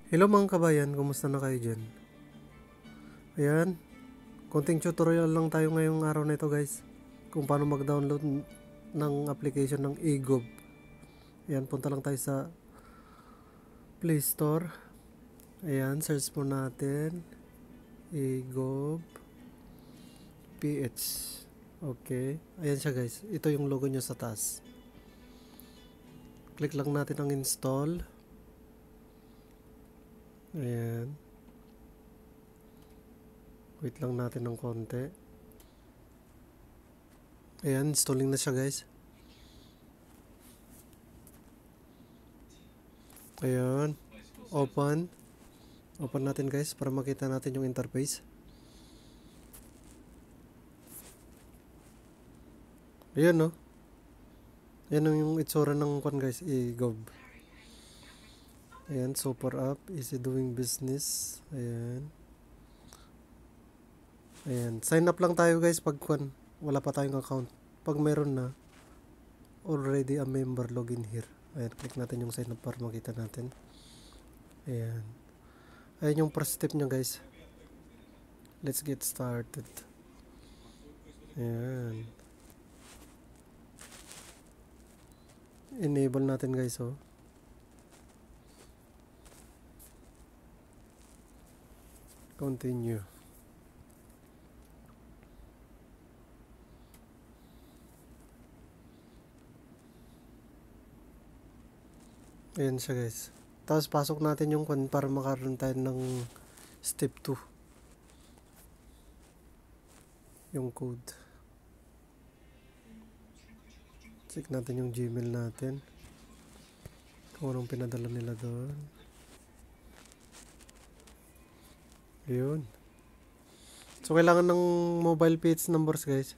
Hello mga kabayan, kumusta na kayo dyan? Ayan, konting tutorial lang tayo ngayong araw na ito guys. Kung paano mag-download ng application ng eGov. Ayan, punta lang tayo sa Play Store. Ayan, search po natin eGov PH. Okay, ayan siya guys. Ito yung logo nyo sa taas. Click lang natin ang install. Ayan. Wait lang natin ng konti. Ayan, installing na siya guys. Ayan. Open natin guys para makita natin yung interface. Ayan no. Ayan yung itsura ng guys, eGov. Ayan, super app, easy doing business. Ayan. Ayan, sign up lang tayo guys pag wala pa tayong account. Pag meron na, already a member, login here. Ayan, click natin yung sign up para makita natin. Ayan. Ayan yung first step nyo guys. Let's get started. Ayan. Enable natin guys oh. Continue. Ayan siya guys. Tapos pasok natin yung para makaroon tayo ng step 2. Yung code. Check natin yung Gmail natin. Kung anong pinadala nila doon. Ayun. So kailangan ng mobile page numbers guys.